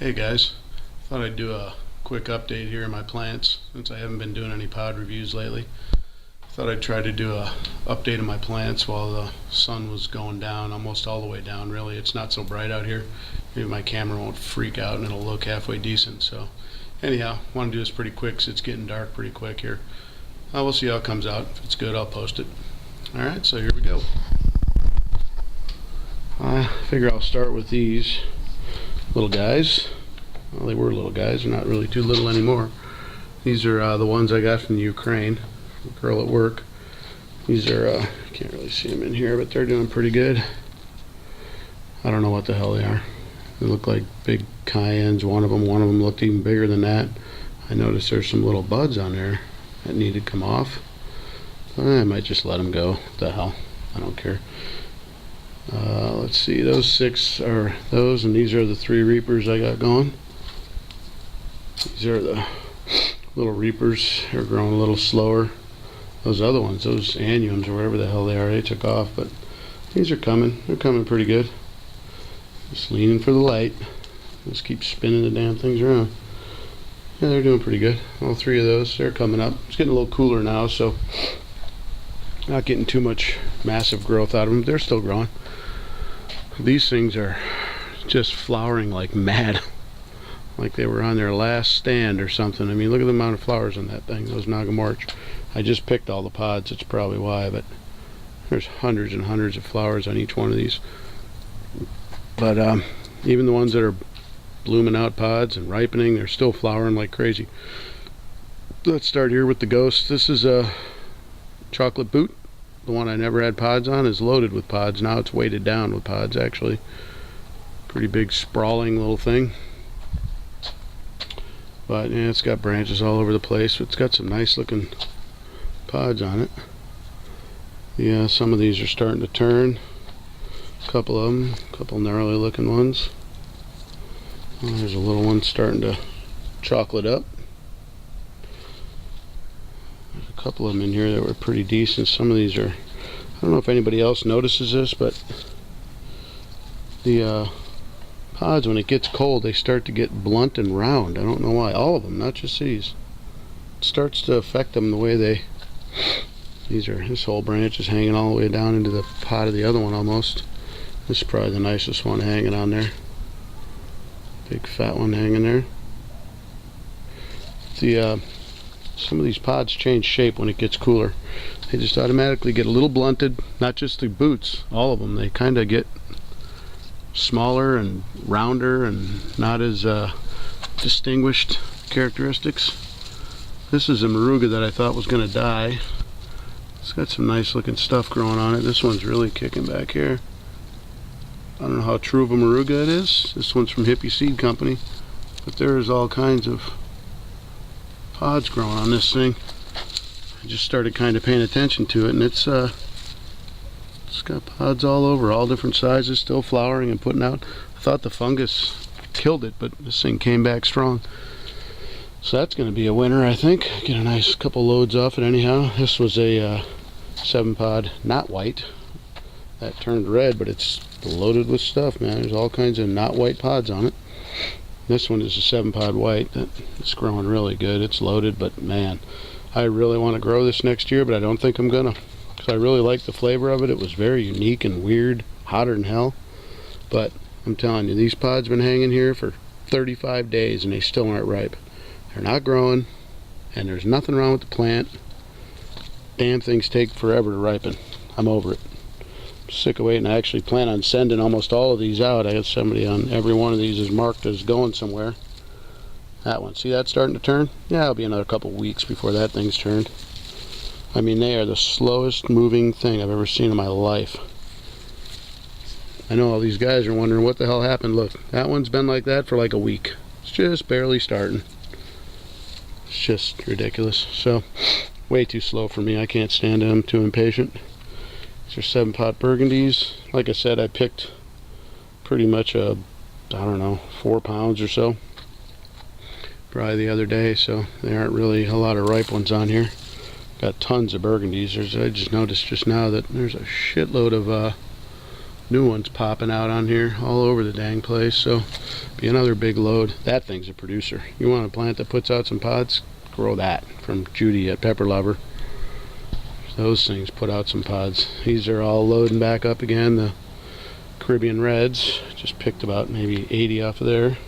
Hey guys, thought I'd do a quick update here on my plants since I haven't been doing any pod reviews lately. Thought I'd try to do a update of my plants while the sun was going down, almost all the way down really. It's not so bright out here. Maybe my camera won't freak out and it'll look halfway decent. So anyhow, want to do this pretty quick because it's getting dark pretty quick here. We'll see how it comes out. If it's good, I'll post it. Alright, so here we go. I figure I'll start with these little guys. Well, they were little guys. They're not really too little anymore. These are the ones I got from the Ukraine, from a girl at work. These are, can't really see them in here, but they're doing pretty good. I don't know what the hell they are. They look like big cayennes. One of them looked even bigger than that. I noticed there's some little buds on there that need to come off. I might just let them go. What the hell? I don't care. Let's see, those 6 are those, and these are the 3 reapers I got going. These are the little reapers. They're growing a little slower. Those other ones, those annuums or whatever the hell they are, they took off, but these are coming. They're coming pretty good. Just leaning for the light. Just keep spinning the damn things around. Yeah, they're doing pretty good. All 3 of those, they're coming up. It's getting a little cooler now, so not getting too much massive growth out of them. They're still growing. These things are just flowering like mad. Like they were on their last stand or something. I mean, look at the amount of flowers on that thing, those Nagamorch. I just picked all the pods, that's probably why, but there's hundreds and hundreds of flowers on each one of these. But even the ones that are blooming out pods and ripening, they're still flowering like crazy. Let's start here with the Ghost. This is a chocolate boot. The one I never had pods on is loaded with pods. Now it's weighted down with pods, actually. Pretty big sprawling little thing. But yeah, it's got branches all over the place. It's got some nice looking pods on it. Yeah, some of these are starting to turn. A couple of them, a couple gnarly looking ones. Oh, there's a little one starting to chocolate up. There's a couple of them in here that were pretty decent. Some of these are, I don't know if anybody else notices this, but the pods, when it gets cold, they start to get blunt and round. I don't know why. All of them, not just these. It starts to affect them the way they... This whole branch is hanging all the way down into the pot of the other one almost. This is probably the nicest one hanging on there. Big fat one hanging there. Some of these pods change shape when it gets cooler. They just automatically get a little blunted. Not just the boots, all of them. They kind of get smaller and rounder and not as distinguished characteristics. This is a Moruga that I thought was going to die. It's got some nice looking stuff growing on it. This one's really kicking back here. I don't know how true of a Moruga it is. This one's from Hippie Seed Company, but there's all kinds of pods growing on this thing. I just started kind of paying attention to it, and it's got pods all over, all different sizes, still flowering and putting out. I thought the fungus killed it, but this thing came back strong. So that's going to be a winner, I think. Get a nice couple loads off it anyhow. This was a 7-pod, not white. That turned red, but it's loaded with stuff, man. There's all kinds of not white pods on it. This one is a 7-pod white. It's growing really good. It's loaded, but man, I really want to grow this next year, but I don't think I'm going to. I really like the flavor of it. It was very unique and weird, hotter than hell. But I'm telling you, these pods have been hanging here for 35 days and they still aren't ripe. They're not growing, and there's nothing wrong with the plant. Damn things take forever to ripen. I'm over it. I'm sick of waiting. I actually plan on sending almost all of these out. I got somebody on every one of these is marked as going somewhere. That one, see that starting to turn? Yeah, it'll be another couple weeks before that thing's turned. I mean, they are the slowest moving thing I've ever seen in my life. I know all these guys are wondering what the hell happened. Look, that one's been like that for like a week. It's just barely starting. It's just ridiculous. So, way too slow for me. I can't stand it. I'm too impatient. These are 7-pot burgundies. Like I said, I picked pretty much I don't know, 4 pounds or so. Probably the other day, so there aren't really a lot of ripe ones on here. Got tons of burgundies. I just noticed just now that there's a shitload of new ones popping out on here all over the dang place, so be another big load. That thing's a producer. You want a plant that puts out some pods? Grow that from Judy at Pepper Lover. Those things put out some pods. These are all loading back up again. The Caribbean Reds, just picked about maybe 80 off of there.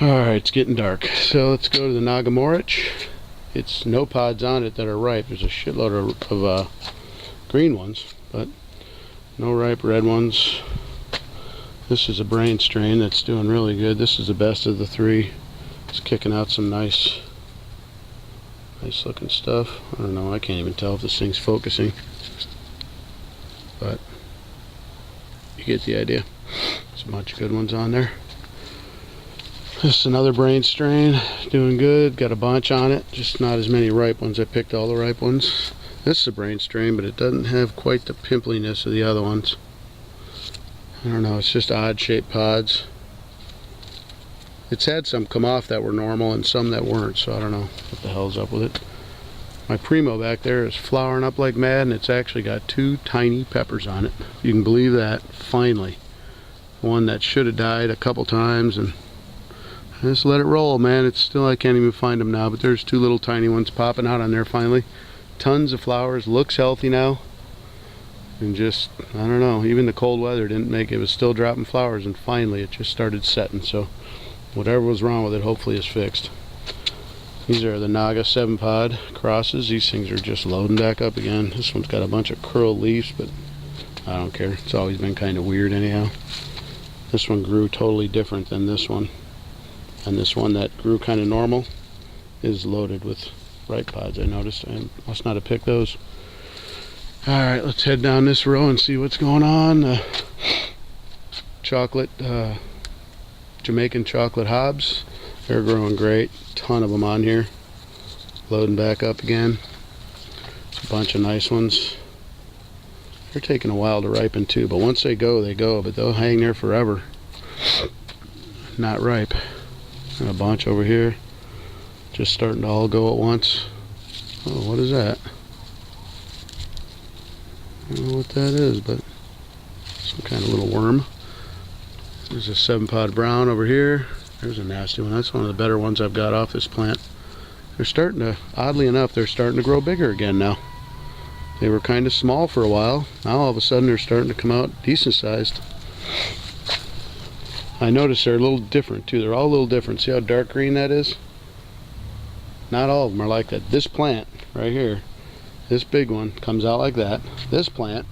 Alright, it's getting dark, so let's go to the Nagamorich. It's no pods on it that are ripe. There's a shitload of green ones, but no ripe red ones. This is a brain strain that's doing really good. This is the best of the three. It's kicking out some nice looking stuff. I don't know, I can't even tell if this thing's focusing, but you get the idea. There's a bunch of good ones on there. This is another brain strain, doing good. Got a bunch on it, just not as many ripe ones. I picked all the ripe ones. This is a brain strain, but it doesn't have quite the pimpliness of the other ones. I don't know, it's just odd shaped pods. It's had some come off that were normal and some that weren't, so I don't know what the hell's up with it. My Primo back there is flowering up like mad, and it's actually got 2 tiny peppers on it. You can believe that, finally. One that should have died a couple times, and I just let it roll, man. It's still, I can't even find them now, but there's 2 little tiny ones popping out on there finally. Tons of flowers, looks healthy now. And just, I don't know, even the cold weather didn't make it. It was still dropping flowers, and finally it just started setting. So whatever was wrong with it hopefully is fixed. These are the Naga 7-pod crosses. These things are just loading back up again. This one's got a bunch of curled leaves, but I don't care. It's always been kind of weird anyhow. This one grew totally different than this one. And this one that grew kind of normal is loaded with ripe pods, I noticed. I must not have picked those. Alright, let's head down this row and see what's going on. Chocolate, Jamaican chocolate hobs. They're growing great. Ton of them on here. Loading back up again. A bunch of nice ones. They're taking a while to ripen too, but once they go, but they'll hang there forever. Not ripe. And a bunch over here. Just starting to all go at once. Oh, what is that? I don't know what that is, but some kind of little worm. There's a 7-pod brown over here. There's a nasty one. That's one of the better ones I've got off this plant. They're starting to, oddly enough, they're starting to grow bigger again now. They were kind of small for a while. Now all of a sudden they're starting to come out decent sized. I notice they're a little different too. They're all a little different. See how dark green that is? Not all of them are like that. This plant right here, this big one, comes out like that. This plant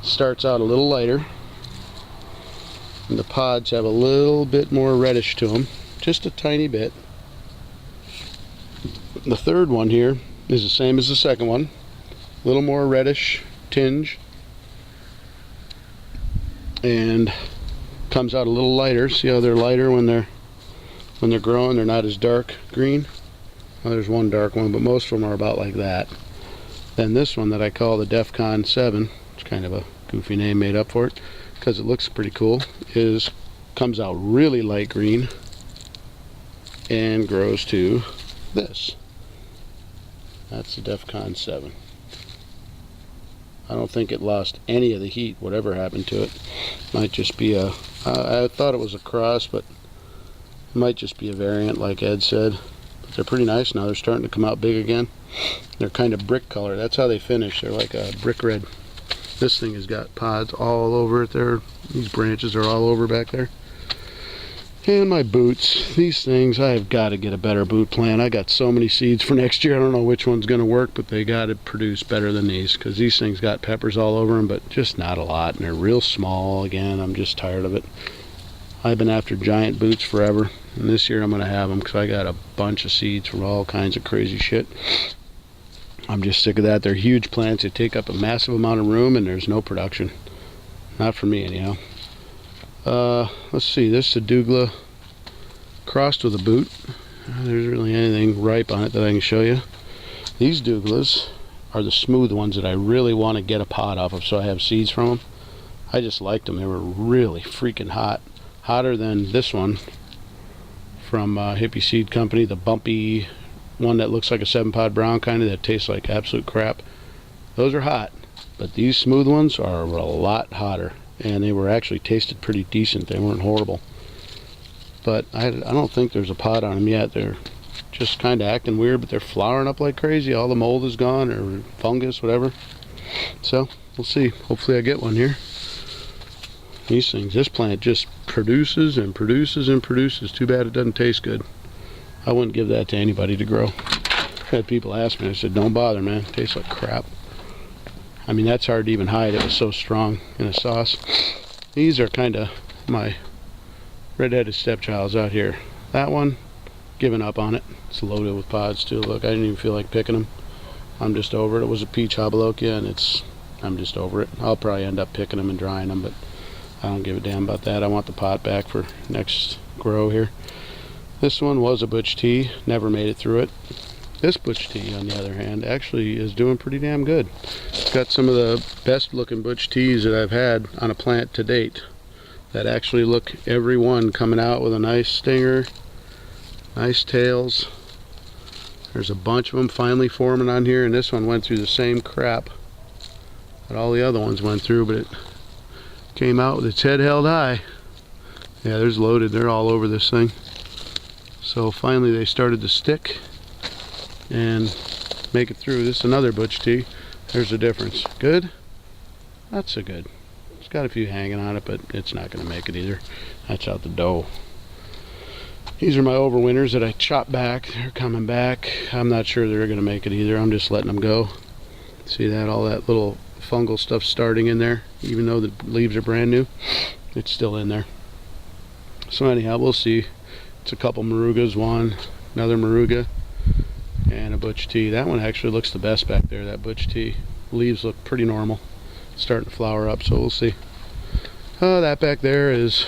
starts out a little lighter, and the pods have a little bit more reddish to them, just a tiny bit. The third one here is the same as the second one, a little more reddish tinge, and comes out a little lighter. See how they're lighter when they're growing? They're not as dark green. Well, there's one dark one, but most of them are about like that. Then this one that I call the DEFCON 7, it's kind of a goofy name made up for it because it looks pretty cool, comes out really light green and grows to this. That's the DEFCON 7. I don't think it lost any of the heat, whatever happened to it. Might just be a, I thought it was a cross, but it might just be a variant like Ed said. But they're pretty nice now. They're starting to come out big again. They're kind of brick color. That's how they finish. They're like a brick red. This thing has got pods all over it there. These branches are all over back there. And my boots. These things, I've got to get a better boot plant. I got so many seeds for next year. I don't know which one's going to work, but they got to produce better than these because these things got peppers all over them, but just not a lot. And they're real small. Again, I'm just tired of it. I've been after giant boots forever, and this year I'm going to have them because I got a bunch of seeds from all kinds of crazy shit. I'm just sick of that. They're huge plants. They take up a massive amount of room, and there's no production. Not for me, anyhow. Let's see. This is a Douglas crossed with a boot. There's really anything ripe on it that I can show you. These Douglas are the smooth ones that I really want to get a pod off of, so I have seeds from them. I just liked them. They were really freaking hot. Hotter than this one from Hippie Seed Company, the bumpy one that looks like a 7-pod brown kind of that tastes like absolute crap. Those are hot, But these smooth ones are a lot hotter, and they were actually tasted pretty decent. They weren't horrible. But I don't think there's a pod on them yet. They're just kind of acting weird, but they're flowering up like crazy. All the mold is gone, or fungus, whatever. So we'll see. Hopefully I get one here. These things, this plant just produces and produces and produces. Too bad it doesn't taste good. I wouldn't give that to anybody to grow. I had people ask me, I said, don't bother, man. It tastes like crap. I mean, that's hard to even hide. It was so strong in a sauce. These are kind of my red-headed stepchilds out here. That one, giving up on it. It's loaded with pods too. Look, I didn't even feel like picking them. I'm just over it. It was a peach habalokia, and I'm just over it. I'll probably end up picking them and drying them, but I don't give a damn about that. I want the pot back for next grow here. This one was a butch tea. Never made it through it. This butch tea, on the other hand, actually is doing pretty damn good. It's got some of the best looking butch teas that I've had on a plant to date. That actually look, every one coming out with a nice stinger, nice tails. There's a bunch of them finally forming on here, and this one went through the same crap that all the other ones went through, but it came out with its head held high. Yeah, there's loaded. They're all over this thing. So finally they started to stick and make it through. This is another butch tea. There's a difference. Good? Not so good. It's got a few hanging on it, but it's not going to make it either. That's out the dough. These are my overwinters that I chopped back. They're coming back. I'm not sure they're going to make it either. I'm just letting them go. See that? All that little fungal stuff starting in there. Even though the leaves are brand new, it's still in there. So anyhow, we'll see. It's a couple Morugas, another Moruga, and a butch tea. That one actually looks the best back there, that butch tea. Leaves look pretty normal. It's starting to flower up, so we'll see. Oh, that back there is,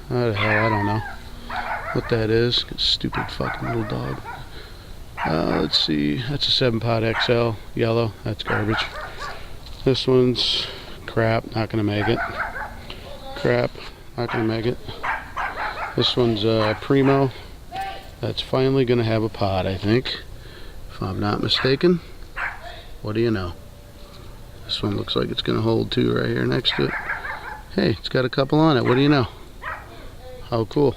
what the hell, I don't know what that is. Stupid fucking little dog. Let's see, that's a 7-pot XL, yellow. That's garbage. This one's crap, not gonna make it. Crap, not gonna make it. This one's Primo. That's finally gonna have a pod, I think, if I'm not mistaken. What do you know? This one looks like it's gonna hold two right here next to it. Hey, it's got a couple on it. What do you know? How cool.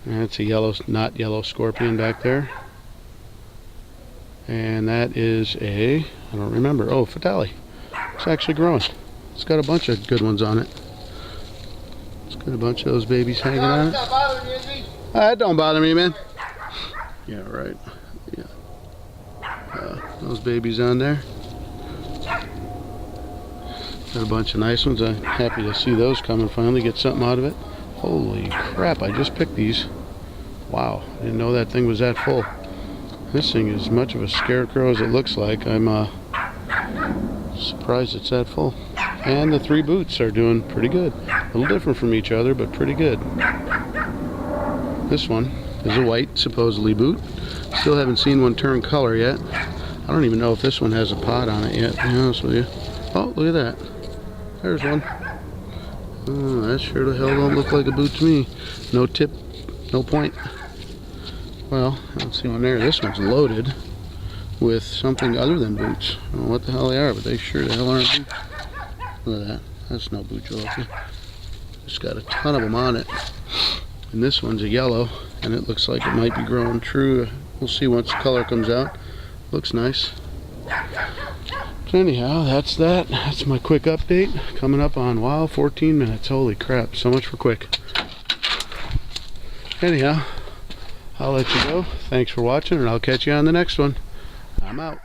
That's a yellow, not yellow scorpion back there. And that is a, I don't remember. Oh, Fatale. It's actually growing. It's got a bunch of good ones on it. It's got a bunch of those babies hanging on it. That don't bother me, man. Yeah, right. Yeah. Those babies on there. Got a bunch of nice ones. I'm happy to see those come and finally get something out of it. Holy crap, I just picked these. Wow, I didn't know that thing was that full. This thing is as much of a scarecrow as it looks like. I'm surprised it's that full. And the 3 boots are doing pretty good. A little different from each other, but pretty good. This one is a white, supposedly, boot. Still haven't seen one turn color yet. I don't even know if this one has a pod on it yet, to be honest with you. Oh, look at that. There's one. Oh, that sure the hell don't look like a boot to me. No tip, no point. Well, I don't see one there. This one's loaded with something other than boots. I don't know what the hell they are, but they sure the hell aren't boots. Look at that. That's no boot jalopy. It's got a ton of them on it. And this one's a yellow, and it looks like it might be growing true. We'll see once the color comes out. Looks nice. So anyhow, that's that. That's my quick update. Coming up on, wow, 14 minutes. Holy crap, so much for quick. Anyhow, I'll let you go. Thanks for watching, and I'll catch you on the next one. I'm out.